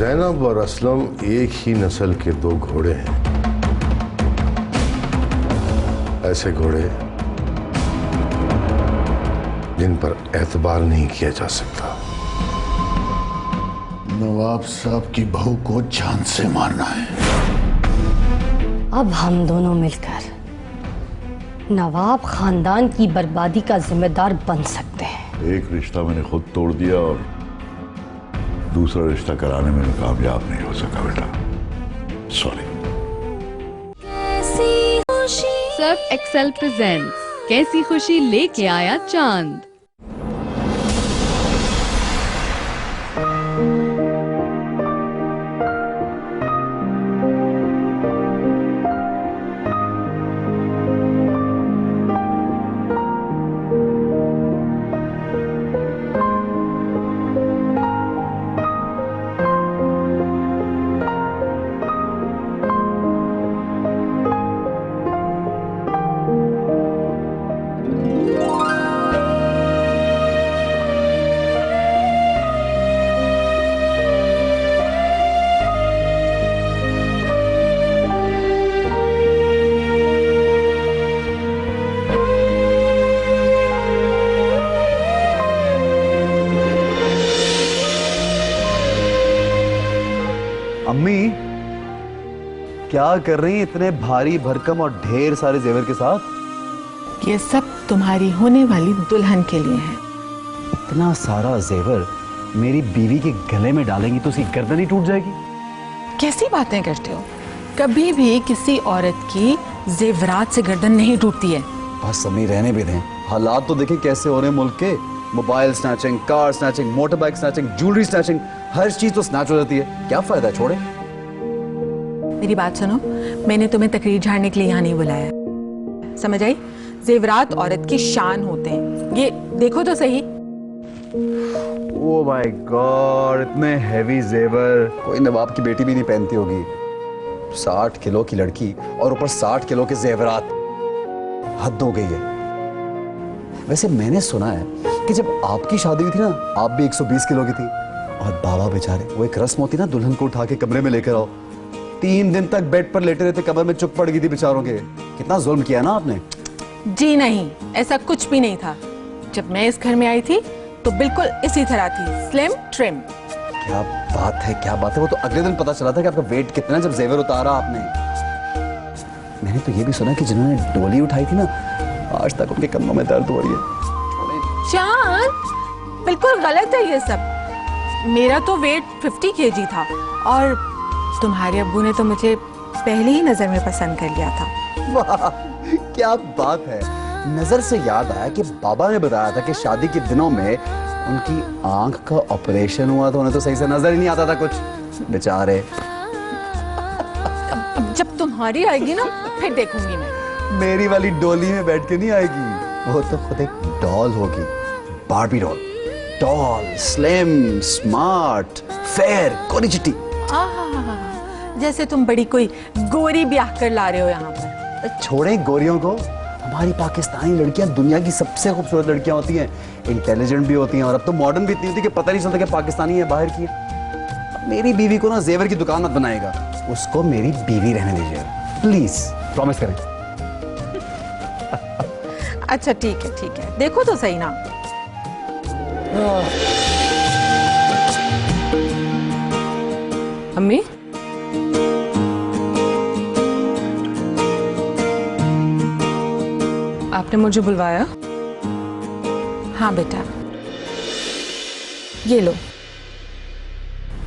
ज़ैनब और असलम एक ही नस्ल के दो घोड़े हैं। ऐसे घोड़े जिन पर एतबार नहीं किया जा सकता। नवाब साहब की बहू को जान से मारना है। अब हम दोनों मिलकर नवाब खानदान की बर्बादी का जिम्मेदार बन सकते हैं। एक रिश्ता मैंने खुद तोड़ दिया और दूसरा रिश्ता कराने में कामयाब नहीं हो सका बेटा, सॉरी। सर्फ एक्सेल प्रेजेंट्स कैसी खुशी लेके आया चांद। अम्मी क्या कर रही हैं इतने भारी भरकम और ढेर सारे जेवर के साथ? ये सब तुम्हारी होने वाली दुल्हन के लिए है। इतना सारा जेवर मेरी बीवी के गले में डालेंगी तो उसकी गर्दन ही टूट जाएगी। कैसी बातें करते हो? कभी भी किसी औरत की जेवरात से गर्दन नहीं टूटती है। बस अम्मी रहने भी दें, हालात तो देखें कैसे हो रहे हैं मुल्क के। Mobile snatching, car snatching, motor bike snatching, jewellery snatching, हर चीज तो स्नैच हो जाती है। क्या फायदा, छोड़े। मेरी बात सुनो, मैंने तुम्हें तकरीर झाड़ने के लिए यहाँ नहीं बुलाया, समझ आई? जेवरात औरत की शान होते हैं, ये देखो तो सही। ओह माय गॉड, इतने हेवी जेवर कोई नवाब की बेटी भी नहीं पहनती होगी। 60 किलो की लड़की और ऊपर 60 किलो के जेवरात, हद हो गई है। वैसे मैंने सुना है कि जब आपकी शादी हुई थी ना, आप भी 120 किलो की थी और बाबा बेचारे, वो एक रस्म होती ना, दुल्हन को उठा के कमरे में लेकर आओ, 3 दिन तक बेड पर लेटे रहते, कमर में चुप पड़ गई थी बेचारों के। कितना जुल्म किया ना आपने। जी नहीं, ऐसा कुछ भी नहीं था। जब मैं इस घर में आई थी तो बिल्कुल इसी तरह थी, स्लिम ट्रिम। क्या बात है, क्या बात है। वो तो अगले दिन पता चला था कि आपका वेट कितना जब जेवर उतारा आपने। मैंने तो ये भी सुना कि जिन्होंने डोली उठाई थी ना, आज तक उनके कमरों में दर्द हो रही है। चांद, बिल्कुल गलत है ये सब। मेरा तो वेट 50 kg था और तुम्हारे अब्बू ने तो मुझे पहली ही नजर में पसंद कर लिया था। वाह, क्या बात है। नजर से याद आया कि बाबा ने बताया था कि शादी के दिनों में उनकी आंख का ऑपरेशन हुआ था, उन्हें तो सही से नजर ही नहीं आता था कुछ, बेचारे। अब जब तुम्हारी आएगी ना फिर देखूंगी मैं। मेरी वाली डोली में बैठ के नहीं आएगी, वो तो खुद एक डॉल होगी, Barbie doll. Tall, slim, smart, fair, कोरी चिट्टी। जैसे तुम बड़ी कोई गोरी ब्याह कर ला रहे हो यहाँ पर। छोड़े गोरियों को, हमारी पाकिस्तानी लड़कियां दुनिया की सबसे खूबसूरत लड़कियां होती हैं, इंटेलिजेंट भी होती हैं और अब तो मॉडर्न भी इतनी होती है कि पता नहीं चलता कि पाकिस्तानी है बाहर की है। मेरी बीवी को ना जेवर की दुकान मत बनाएगा, उसको मेरी बीवी रहने दीजिए प्लीज, प्रॉमिस करें। अच्छा ठीक है, देखो तो सही ना। अम्मी, आपने मुझे बुलवाया? हाँ बेटा, ये लो,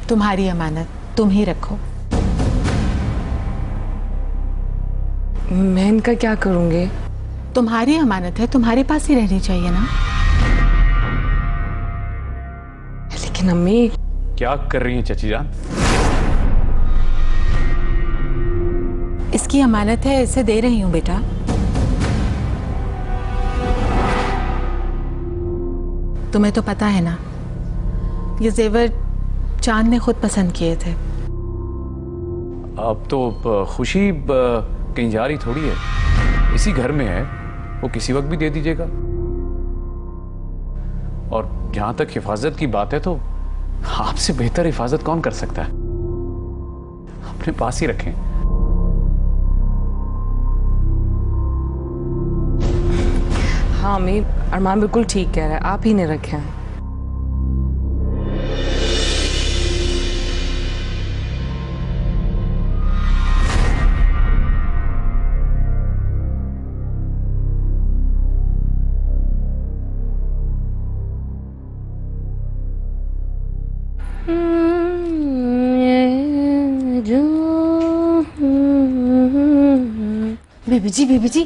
तुम्हारी अमानत, तुम ही रखो। मैं इनका क्या करूंगी? तुम्हारी अमानत है, तुम्हारे पास ही रहनी चाहिए ना। लेकिन अम्मी, क्या कर रही हैं चाची जान? इसकी अमानत है, इसे दे रही हूं बेटा। तुम्हें तो पता है ना, ये जेवर चांद ने खुद पसंद किए थे। अब तो खुशी कहीं जा रही थोड़ी है, इसी घर में है, वो किसी वक्त भी दे दीजिएगा। और जहां तक हिफाजत की बात है तो आपसे बेहतर हिफाजत कौन कर सकता है? अपने पास ही रखें। हाँ अम्मी, अरमान बिल्कुल ठीक कह रहा है, आप ही ने रखे हैं। बीबी जी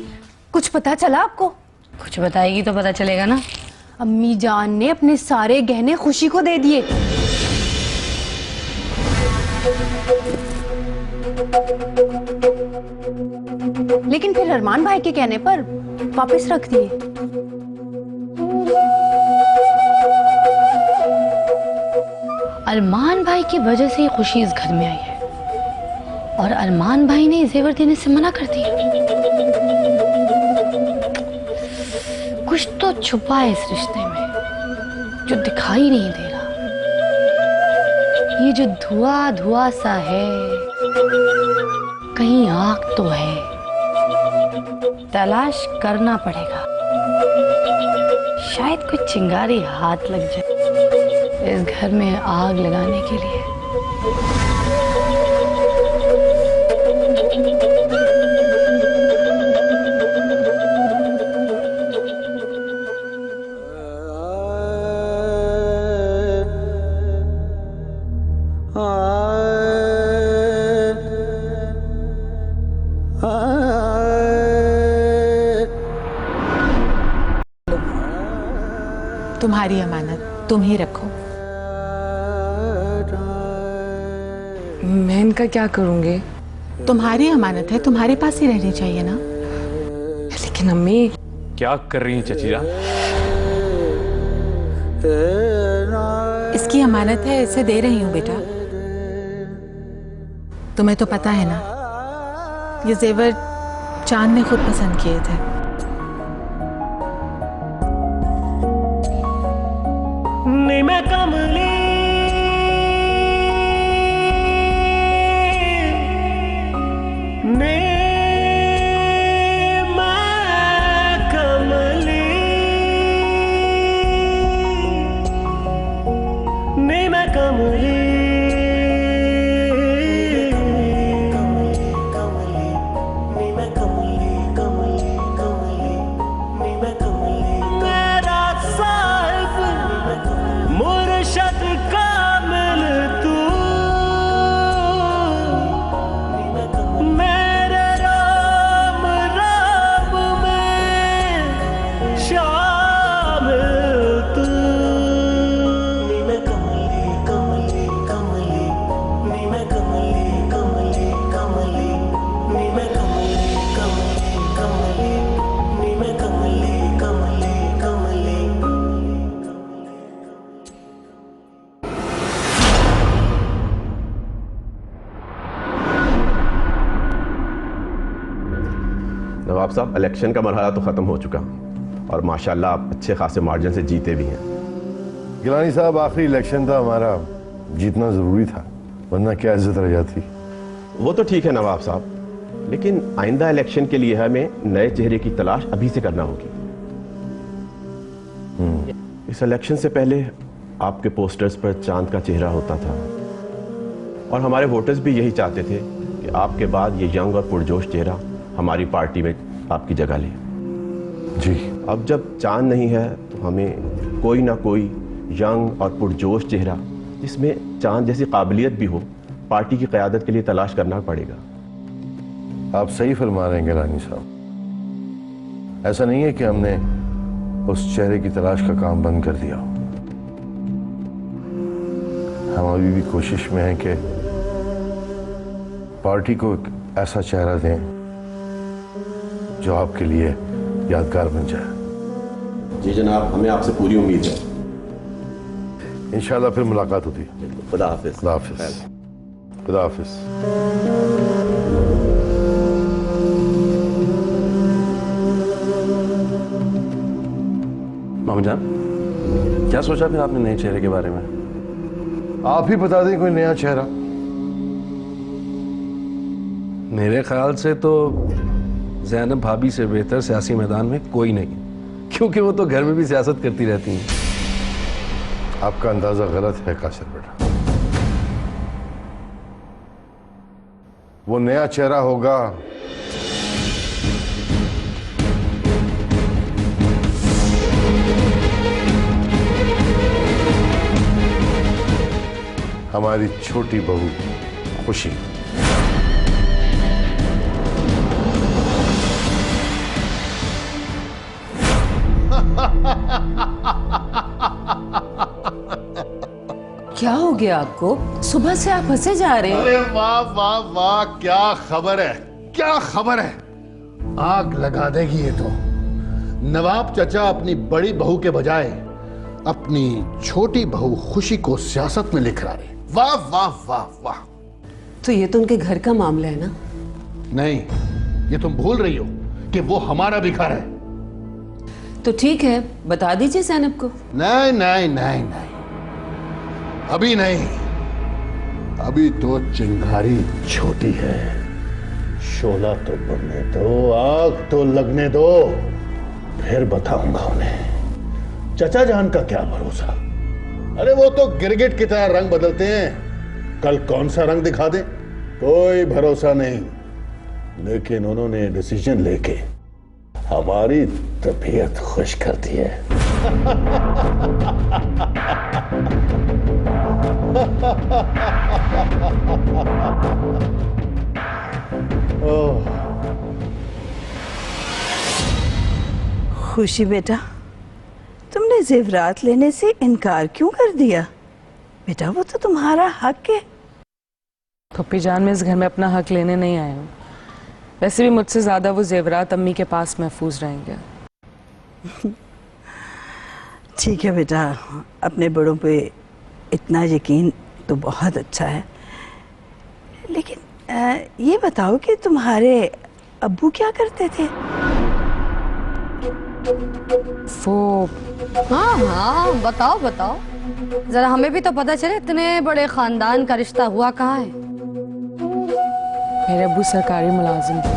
कुछ पता चला आपको? कुछ बताएगी तो पता चलेगा ना। अम्मी जान ने अपने सारे गहने खुशी को दे दिए। लेकिन फिर अरमान भाई के कहने पर वापस रख दिए। अरमान भाई की वजह से ही खुशी इस घर में आई है और अरमान भाई ने जेवर देने से मना कर दिया। कुछ तो छुपा है इस रिश्ते में जो दिखाई नहीं दे रहा। ये जो धुआं धुआं सा है, कहीं आग तो है। तलाश करना पड़ेगा, शायद कोई चिंगारी हाथ लग जाए इस घर में आग लगाने के लिए। तुम्हारी अमानत तुम ही रखो। मैं इनका क्या करूंगी? तुम्हारी अमानत है, तुम्हारे पास ही रहनी चाहिए ना। लेकिन अम्मी, क्या कर रही हैं चचीरा? इसकी अमानत है, इसे दे रही हूँ बेटा। तुम्हें तो पता है ना, ये जेवर चांद ने खुद पसंद किए थे। मैं कमली ने मैं कमली ने मैं कमली नवाब साहब, इलेक्शन का मरहला तो ख़त्म हो चुका और माशाल्लाह आप अच्छे खासे मार्जिन से जीते भी हैं। गिलानी साहब, आखिरी इलेक्शन था हमारा, जीतना ज़रूरी था, वरना क्या इज्जत रह जाती। वो तो ठीक है नवाब साहब, लेकिन आइंदा इलेक्शन के लिए हमें नए चेहरे की तलाश अभी से करना होगी। इस इलेक्शन से पहले आपके पोस्टर्स पर चांद का चेहरा होता था और हमारे वोटर्स भी यही चाहते थे कि आपके बाद ये यंग और पुरजोश चेहरा हमारी पार्टी में आपकी जगह ले। जी, अब जब चांद नहीं है तो हमें कोई ना कोई यंग और पुरजोश चेहरा जिसमें चांद जैसी काबिलियत भी हो पार्टी की क़यादत के लिए तलाश करना पड़ेगा। आप सही फरमा रहे हैं गिलानी साहब। ऐसा नहीं है कि हमने उस चेहरे की तलाश का काम बंद कर दिया। हम अभी भी कोशिश में हैं कि पार्टी को एक ऐसा चेहरा दें जो आपके लिए यादगार बन जाए। जी जनाब, हमें आपसे पूरी उम्मीद है। इंशाल्लाह फिर मुलाकात होती है। खुदा हाफिज। खुदा हाफिज। खुदा हाफिज। मामा जान, क्या सोचा फिर आपने नए चेहरे के बारे में? आप ही बता दें कोई नया चेहरा। मेरे ख्याल से तो ज़ैनब भाभी से बेहतर सियासी मैदान में कोई नहीं, क्योंकि वो तो घर में भी सियासत करती रहती हैं। आपका अंदाजा गलत है कासिर बेटा। वो नया चेहरा होगा हमारी छोटी बहू खुशी। क्या हो गया आपको? सुबह से आप हंसे जा रहे हैं। अरे वाह वाह वाह, क्या खबर है, क्या खबर है। आग लगा देगी ये तो। नवाब चचा अपनी बड़ी बहू के बजाय अपनी छोटी बहू खुशी को सियासत में लिख रहा है। वाह वाह वाह वाह। तो ये तो उनके घर का मामला है ना? नहीं, ये तुम भूल रही हो कि वो हमारा भी घर है। तो ठीक है, बता दीजिए ज़ैनब को। नहीं नहीं नहीं नहीं, अभी नहीं। अभी तो चिंगारी छोटी है। शोला तो बनने दो, आग तो लगने दो, फिर बताऊंगा उन्हें। चचा जान का क्या भरोसा। अरे वो तो गिरगिट की तरह रंग बदलते हैं, कल कौन सा रंग दिखा दे कोई भरोसा नहीं। लेकिन उन्होंने डिसीजन लेके हमारी तबीयत खुश कर दी है। खुशी बेटा, तुमने जेवरात लेने से इनकार क्यों कर दिया? बेटा वो तो तुम्हारा हक है। पप्पी जान, मैं इस घर में अपना हक लेने नहीं आया हूँ। वैसे भी मुझसे ज्यादा वो जेवरात अम्मी के पास महफूज रहेंगे। ठीक है बेटा, अपने बड़ों पे इतना यकीन तो बहुत अच्छा है। लेकिन ये बताओ कि तुम्हारे अब्बू क्या करते थे? वो हाँ हाँ, बताओ बताओ, जरा हमें भी तो पता चले। इतने बड़े खानदान का रिश्ता हुआ कहाँ है? मेरे अब्बू सरकारी मुलाजिम थे।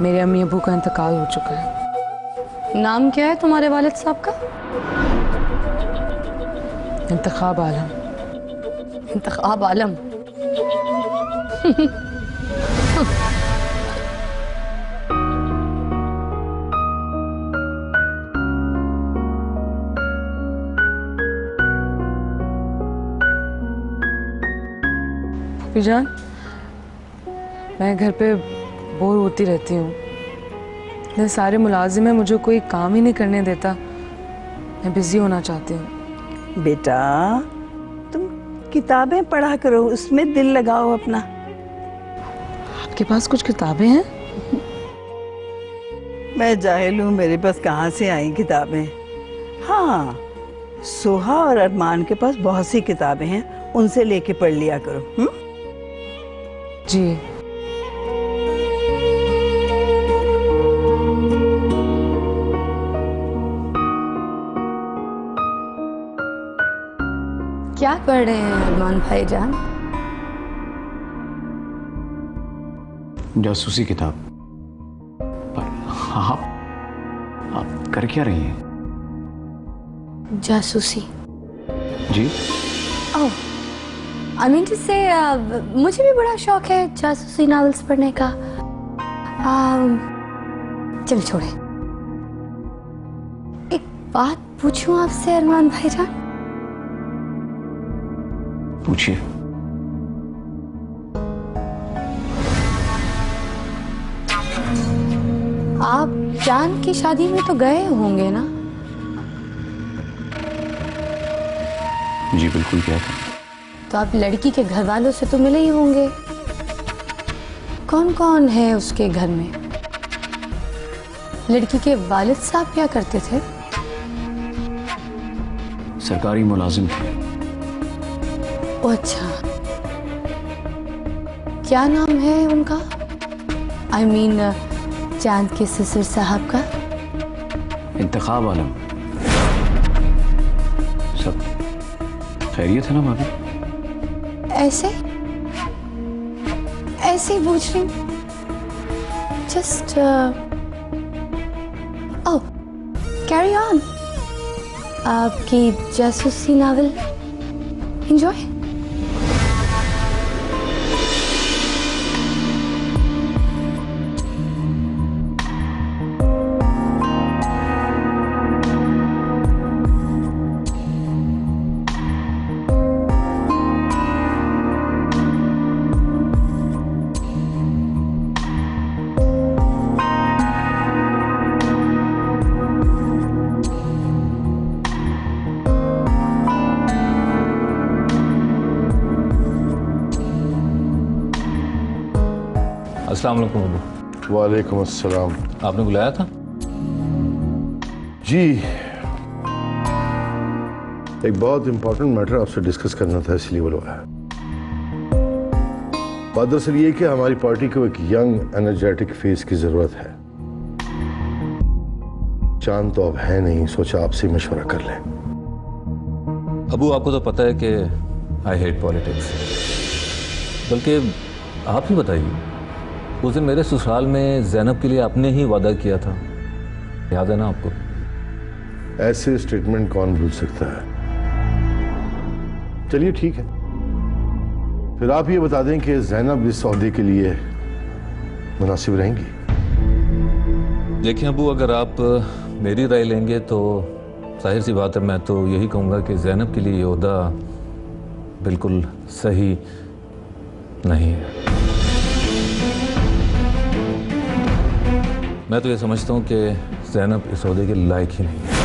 मेरे अम्मी अब्बू का इंतकाल हो चुका है। नाम क्या है तुम्हारे वालिद साहब का? इंतखाब आलम। इंतखाब आलम। पप्पी जान, मैं घर पे बोर होती रहती हूँ। इतने सारे मुलाजिम हैं, मुझे कोई काम ही नहीं करने देता। मैं बिजी होना चाहती हूँ। बेटा तुम किताबें पढ़ा करो, उसमें दिल लगाओ अपना। आपके पास कुछ किताबें हैं? मैं जाहिल हूँ, मेरे पास कहाँ से आई किताबें। हाँ, सोहा और अरमान के पास बहुत सी किताबें हैं, उनसे लेके पढ़ लिया करो। जी। क्या पढ़ रहे हैं अरमान भाईजान? जासूसी किताब। पर आप कर क्या रही हैं? जासूसी? जी। ओह, आई मीन टू से मुझे भी बड़ा शौक है जासूसी नॉवेल्स पढ़ने का। चल छोड़े, एक बात पूछूं आपसे अरमान भाईजान? पूछिए। आप चांद की शादी में तो गए होंगे ना? जी बिल्कुल, क्या था? तो आप लड़की के घर वालों से तो मिले ही होंगे। कौन कौन है उसके घर में? लड़की के वालिद साहब क्या करते थे? सरकारी मुलाजिम थे। ओ अच्छा, क्या नाम है उनका? आई मीन चांद के ससुर साहब का? इंतखाब आलम। सब खैरियत है ना भाभी? ऐसे ऐसे ही पूछ रही हूँ। Just oh, carry on. आपकी जासूसी नावल एंजॉय। अस्सलाम वालेकुम अबू। वालेकुम अस्सलाम। आपने बुलाया था? जी, एक बहुत इंपॉर्टेंट मैटर आपसे डिस्कस करना था, इसलिए बुलवाया। बात दरअसल ये कि हमारी पार्टी को एक यंग एनर्जेटिक फेस की जरूरत है। चांद तो अब है नहीं, सोचा आपसे मशवरा कर लें। अबू, आपको तो पता है कि आई हेट पॉलिटिक्स, बल्कि आप ही बताइए, उस दिन मेरे ससुराल में ज़ैनब के लिए आपने ही वादा किया था, याद है ना आपको? ऐसे स्टेटमेंट कौन भूल सकता है। चलिए ठीक है, फिर आप ये बता दें कि ज़ैनब इस ओहदे के लिए मुनासिब रहेंगी। देखिए अबू, अगर आप मेरी राय लेंगे तो जाहिर सी बात है, मैं तो यही कहूँगा कि ज़ैनब के लिए ये ओहदा बिल्कुल सही नहीं है। मैं तो ये समझता हूँ कि ज़ैनब इस ओहदे के लायक ही नहीं है।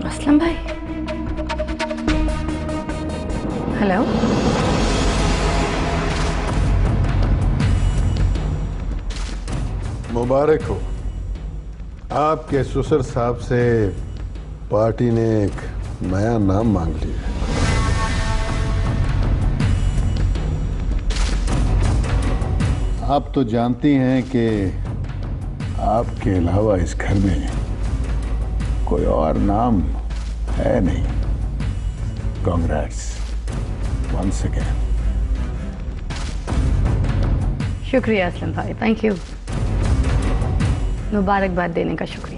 असलम भाई, हेलो। मुबारक हो, आपके ससुर साहब से पार्टी ने एक नया नाम मांग लिया। आप तो जानती हैं कि आपके अलावा इस घर में कोई और नाम है नहीं। Congrats once again. शुक्रिया असलम भाई, थैंक यू। मुबारकबाद देने का शुक्रिया।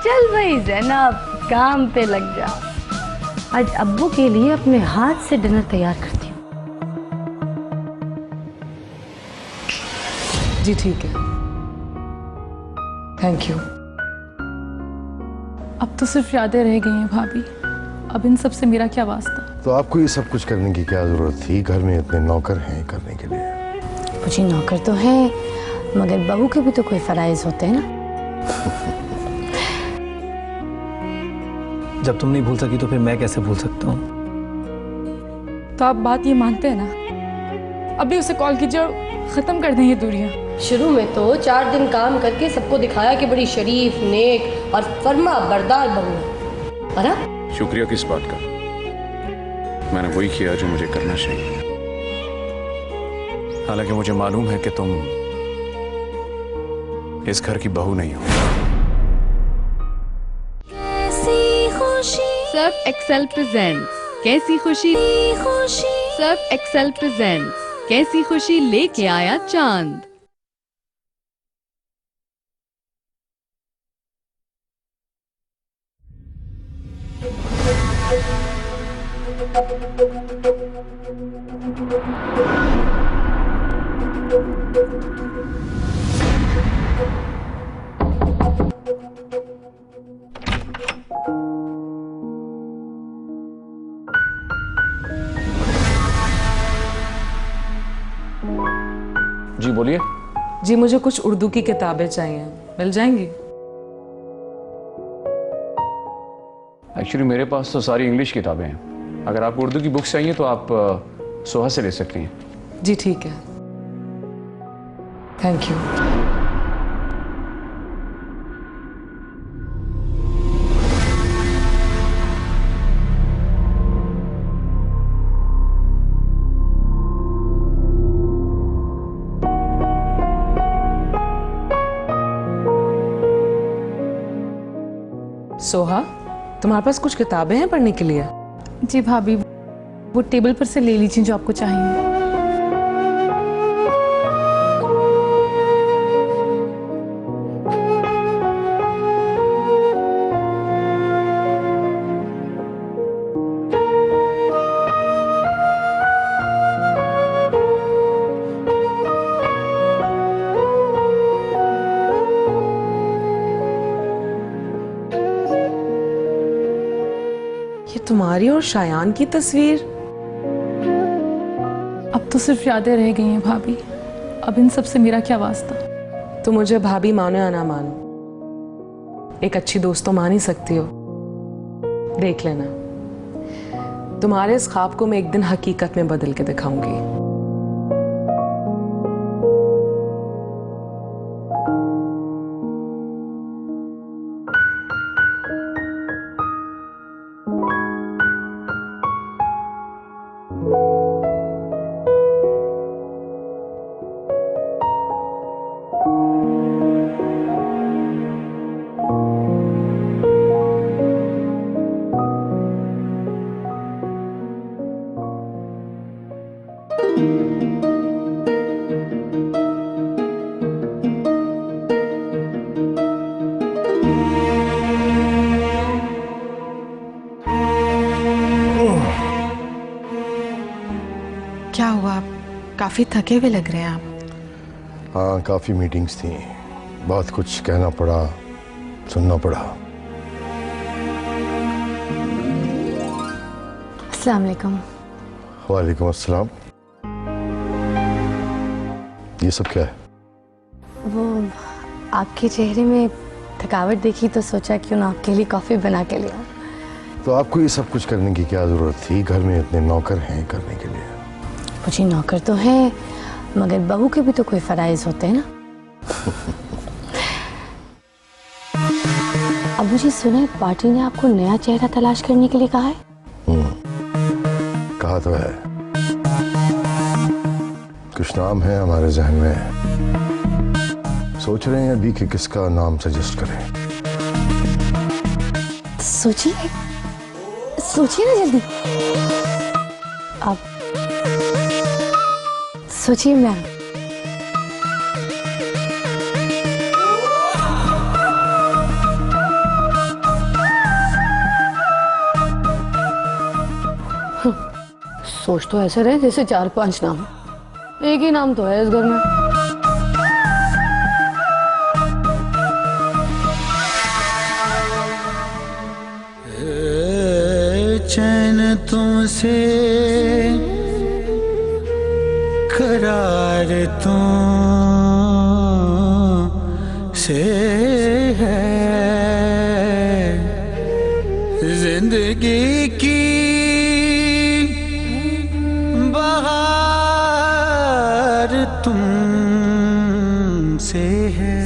चल भाई ज़ैनब, काम पे लग जा। आज अब्बू के लिए अपने हाथ से डिनर तैयार करती हूँ। जी ठीक है, थैंक यू। अब तो सिर्फ यादें रह गई हैं भाभी, अब इन सब से मेरा क्या वास्ता। तो आपको ये सब कुछ करने की क्या जरूरत थी? घर में इतने नौकर हैं करने के लिए। कुछ नौकर तो हैं, मगर बहू के भी तो कोई फराइज होते हैं ना। जब तुम नहीं भूल सकी तो फिर मैं कैसे भूल सकता हूँ? तो आप बात ये मानते हैं ना? अभी उसे कॉल कीजिए और खत्म कर दें ये दूरियां। शुरू में तो 4 दिन काम करके सबको दिखाया कि बड़ी शरीफ, नेक और फर्मा बरदार बहू है, और अब शुक्रिया किस बात का? मैंने वही किया जो मुझे करना चाहिए। हालांकि मुझे मालूम है कि तुम इस घर की बहू नहीं हो। सर्फ एक्सेल प्रेजेंट्स कैसी खुशी, सर्फ एक्सेल प्रेजेंट्स कैसी खुशी लेके आया चांद। जी बोलिए। जी मुझे कुछ उर्दू की किताबें चाहिए, मिल जाएंगी? एक्चुअली मेरे पास तो सारी इंग्लिश किताबें हैं। अगर आपको उर्दू की बुक्स चाहिए तो आप सोहा से ले सकती हैं। जी ठीक है, थैंक यू। सोहा, तुम्हारे पास कुछ किताबें हैं पढ़ने के लिए? जी भाभी, वो टेबल पर से ले लीजिए जो आपको चाहिए। ये तुम्हारी और शायान की तस्वीर? अब तो सिर्फ यादें रह गई हैं भाभी, अब इन सब से मेरा क्या वास्ता। तो मुझे भाभी मानो या ना मानो, एक अच्छी दोस्त तो मान ही सकती हो। देख लेना, तुम्हारे इस ख्वाब को मैं एक दिन हकीकत में बदल के दिखाऊंगी। क्या हुआ, आप काफी थके हुए लग रहे हैं आप। हाँ, काफ़ी मीटिंग्स थी, बहुत कुछ कहना पड़ा, सुनना पड़ा। अस्सलाम वालेकुम। वालेकुम अस्सलाम। ये सब क्या है? वो आपके चेहरे में थकावट देखी तो सोचा क्यों ना आपके लिए कॉफ़ी बना के लिया। तो आपको ये सब कुछ करने की क्या ज़रूरत थी? घर में इतने नौकर हैं करने के लिए। मुझे नौकर तो हैं, मगर बहू के भी तो कोई फराइज होते हैं ना। अबू जी सुने, पार्टी ने आपको नया चेहरा तलाश करने के लिए कहा है। कहा तो है, कुछ नाम है हमारे जहन में, सोच रहे हैं अभी कि किसका नाम सजेस्ट करें। सोचिए सोचिए ना जल्दी। आप सोचिए मैम। सोच तो ऐसे रहे जैसे 4-5 नाम, एक ही नाम तो है इस घर में। चैन तुमसे करार तुमसे है, जिंदगी की बहार तुमसे है।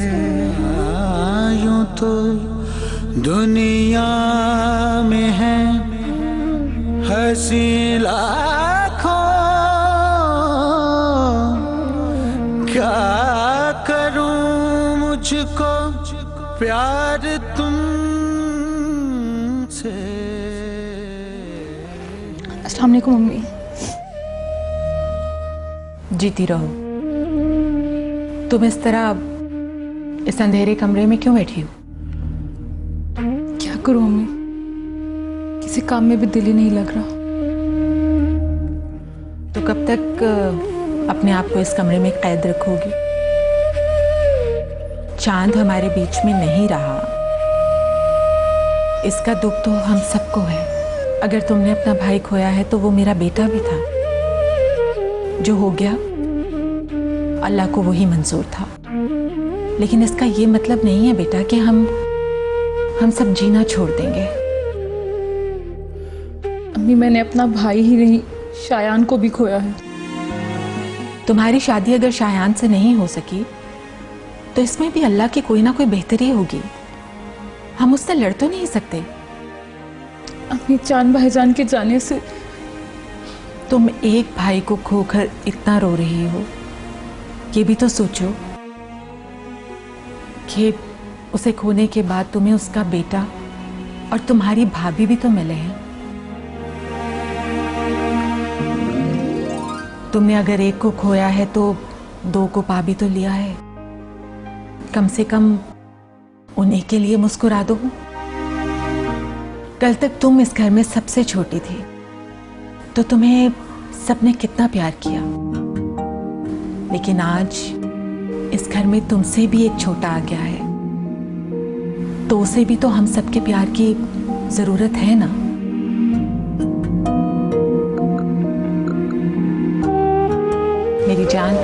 यूं तो दुनिया में है हंसी लाखों, क्या करूं मुझको प्यार तुमसे। अस्सलाम वालेकुम मम्मी। जीती रहो। तुम इस तरह इस अंधेरे कमरे में क्यों बैठी हो? क्या करूं मम्मी, किसी काम में भी दिल ही नहीं लग रहा। तो कब तक अपने आप को इस कमरे में कैद रखोगी? चांद हमारे बीच में नहीं रहा, इसका दुख तो हम सबको है। अगर तुमने अपना भाई खोया है तो वो मेरा बेटा भी था। जो हो गया अल्लाह को वही मंजूर था। लेकिन इसका ये मतलब नहीं है बेटा कि हम सब जीना छोड़ देंगे। अम्मी, मैंने अपना भाई ही नहीं, शायान को भी खोया है। तुम्हारी शादी अगर शायान से नहीं हो सकी तो इसमें भी अल्लाह की कोई ना कोई बेहतरी होगी। हम उससे लड़ तो नहीं सकते। अम्मी, चांद भाईजान के जाने से तुम एक भाई को खोकर इतना रो रही हो, ये भी तो सोचो कि उसे खोने के बाद तुम्हें उसका बेटा और तुम्हारी भाभी भी तो मिले हैं। तुमने अगर एक को खोया है तो दो को पा भी तो लिया है। कम से कम उन्हीं के लिए मुस्कुरा दो। कल तक तुम इस घर में सबसे छोटी थी, तो तुम्हें सबने कितना प्यार किया। लेकिन आज इस घर में तुमसे भी एक छोटा आ गया है, तो उसे भी तो हम सबके प्यार की जरूरत है ना। मेरी जान,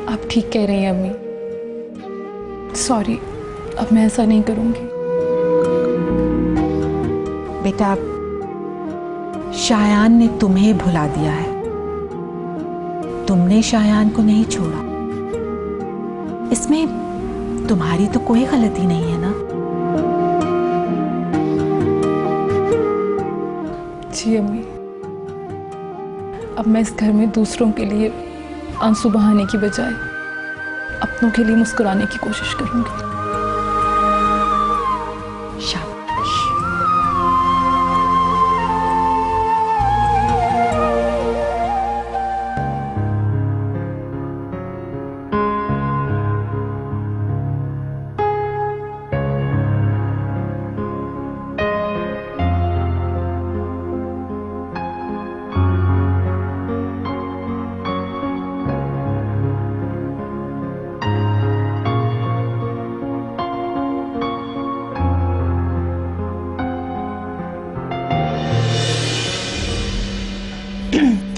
आप ठीक कह रही हैं अम्मी। सॉरी, अब मैं ऐसा नहीं करूंगी। बेटा, शायान ने तुम्हें भुला दिया है, तुमने शायान को नहीं छोड़ा। इसमें तुम्हारी तो कोई गलती नहीं है ना। जी अम्मी, अब मैं इस घर में दूसरों के लिए आंसू बहाने की बजाय अपनों के लिए मुस्कुराने की कोशिश करूंगी। शाबाश।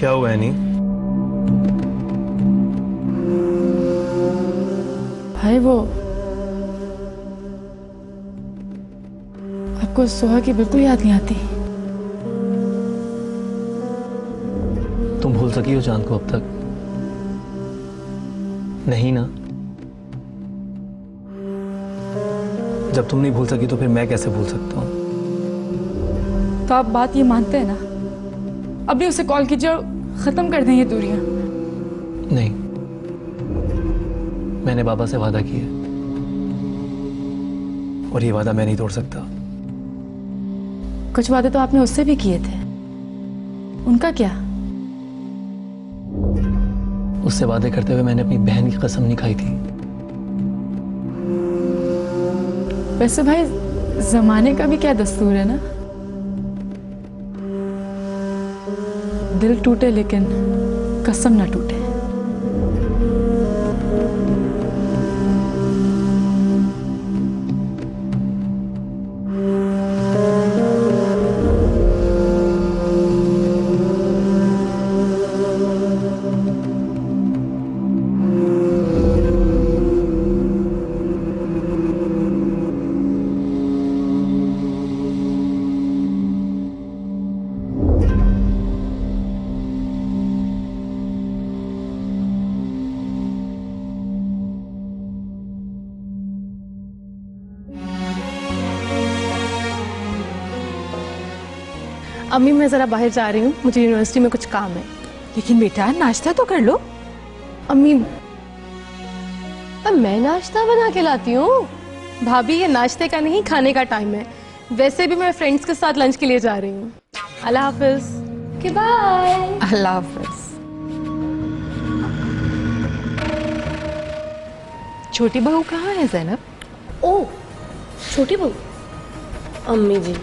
क्या हुआ एनी? भाई, वो आपको सोहा की बिल्कुल याद नहीं आती? तुम भूल सकी हो चांद को अब तक? नहीं ना? जब तुम नहीं भूल सकी तो फिर मैं कैसे भूल सकता हूँ? तो आप बात ये मानते हैं ना? अभी उसे कॉल कीजिए और खत्म कर दें ये दूरियां। नहीं, मैंने बाबा से वादा किया और ये वादा मैं नहीं तोड़ सकता। कुछ वादे तो आपने उससे भी किए थे, उनका क्या? उससे वादे करते हुए मैंने अपनी बहन की कसम नहीं खाई थी। वैसे भाई, जमाने का भी क्या दस्तूर है ना, दिल टूटे लेकिन कसम ना टूटे। अम्मी, मैं ज़रा बाहर जा रही हूँ, मुझे यूनिवर्सिटी में कुछ काम है। लेकिन बेटा, नाश्ता तो कर लो। अम्मी, तब मैं नाश्ता बना के लाती हूँ। भाभी, ये नाश्ते का नहीं, खाने का टाइम है। वैसे भी मैं फ्रेंड्स के साथ लंच के लिए जा रही हूँ। अल्लाह हाफिज। के बाय। अल्लाह हाफिज। छोटी बहू कहाँ है ज़ैनब? ओ, छोटी बहू? अम्मी जी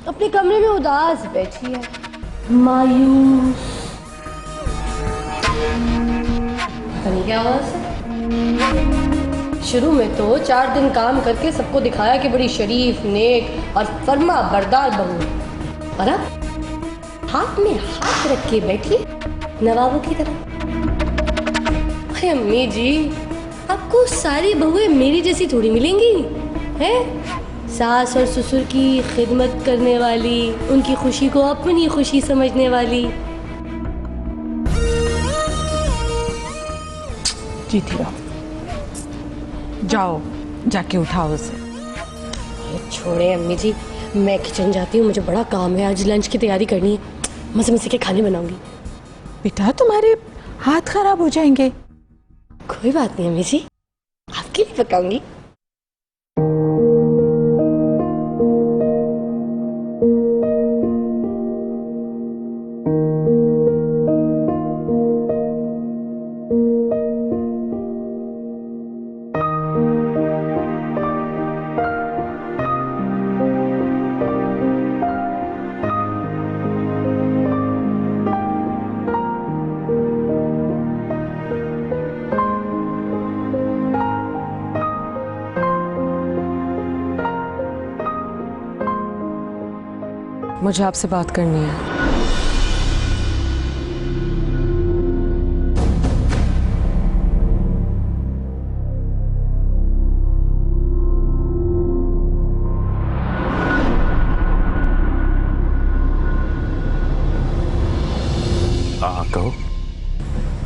अपने कमरे में उदास बैठी है, मायूस। पता नहीं क्या हुआ उसे। शुरू में तो 4 दिन काम करके सबको दिखाया कि बड़ी शरीफ, नेक और फर्मा बरदार बहू है, और अब हाथ में हाथ रख के बैठी नवाबों की तरह। अरे अम्मी जी, आपको सारी बहुएं मेरी जैसी थोड़ी मिलेंगी हैं? सास और ससुर की खिदमत करने वाली, उनकी खुशी को अपनी खुशी समझने वाली। जीती रहो, जाओ जाके उठाओ उसे। छोड़े अम्मी जी, मैं किचन जाती हूँ, मुझे बड़ा काम है, आज लंच की तैयारी करनी है, मजे मजे के खाने बनाऊंगी। बेटा तुम्हारे हाथ खराब हो जाएंगे। कोई बात नहीं अम्मी जी, आपके लिए पकाऊंगी। मुझे आपसे बात करनी है। हाँ कहो।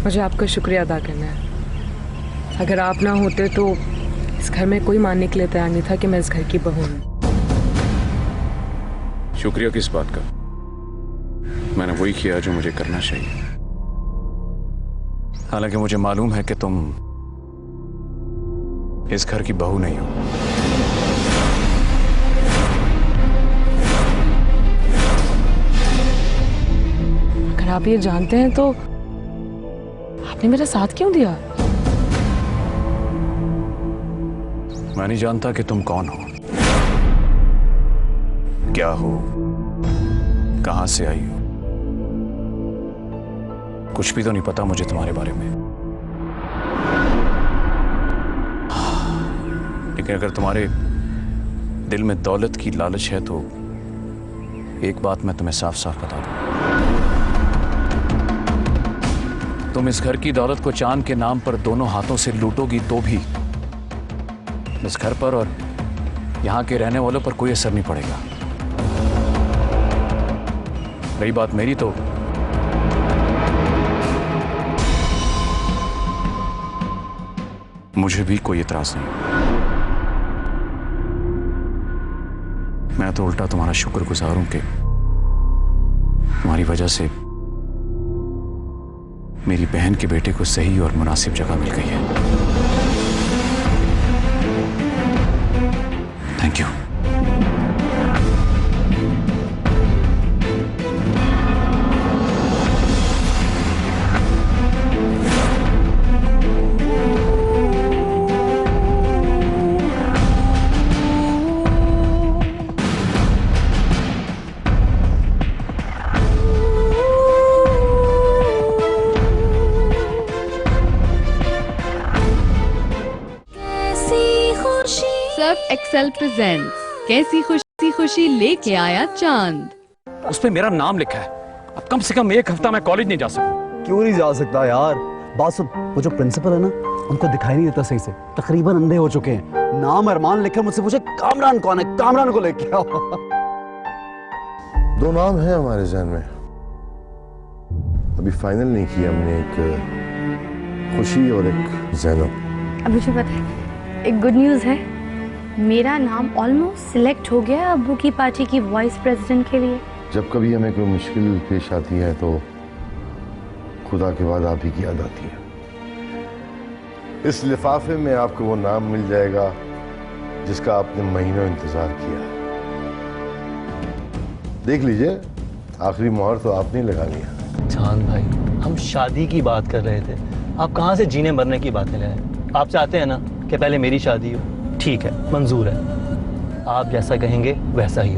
मुझे आपका शुक्रिया अदा करना है। अगर आप ना होते तो इस घर में कोई मानने के लिए तैयार नहीं था कि मैं इस घर की बहू हूँ। शुक्रिया किस बात का? मैंने वही किया जो मुझे करना चाहिए। हालांकि मुझे मालूम है कि तुम इस घर की बहू नहीं हो। अगर आप ये जानते हैं तो आपने मेरा साथ क्यों दिया? मैं नहीं जानता कि तुम कौन हो, क्या हो, कहां से आई हो। कुछ भी तो नहीं पता मुझे तुम्हारे बारे में। लेकिन अगर तुम्हारे दिल में दौलत की लालच है तो एक बात मैं तुम्हें साफ साफ बता दूं। तुम इस घर की दौलत को चांद के नाम पर दोनों हाथों से लूटोगी तो भी इस घर पर और यहां के रहने वालों पर कोई असर नहीं पड़ेगा। रही बात मेरी तो मुझे भी कोई इतराज नहीं। मैं तो उल्टा तुम्हारा शुक्रगुजार हूं कि तुम्हारी वजह से मेरी बहन के बेटे को सही और मुनासिब जगह मिल गई है। Thank you. Surf Excel presents कैसी खुशी खुशी लेके आया चांद। उस पे मेरा नाम लिखा है। अब कम से कम एक हफ्ता मैं कॉलेज नहीं जा सकूं। क्यों नहीं जा सकता यार? बात सुन, वो जो प्रिंसिपल है ना, उनको दिखाई नहीं देता सही से, तकरीबन अंधे हो चुके हैं। नाम अरमान लिखकर मुझसे पूछे कामरान कौन है, कामरान को लेके आओ। दो नाम हैं हमारे जहन में, अभी फाइनल नहीं किया हमने, एक खुशी और एक ज़ैनब। अब मुझे पता है, एक गुड न्यूज़ है, मेरा नाम ऑलमोस्ट सिलेक्ट हो गया अब्बू की पार्टी की वाइस प्रेसिडेंट के लिए। जब कभी हमें कोई मुश्किल पेश आती है तो खुदा के बाद आप ही की याद आती है। इस लिफाफे में आपको वो नाम मिल जाएगा जिसका आपने महीनों इंतजार किया। देख लीजिए, आखिरी मोहर तो आपने लगानी है। चांद भाई, हम शादी की बात कर रहे थे, आप कहाँ से जीने मरने की बातें लाए? आप चाहते हैं ना कि पहले मेरी शादी हो? ठीक है, मंजूर है, आप जैसा कहेंगे वैसा ही हो।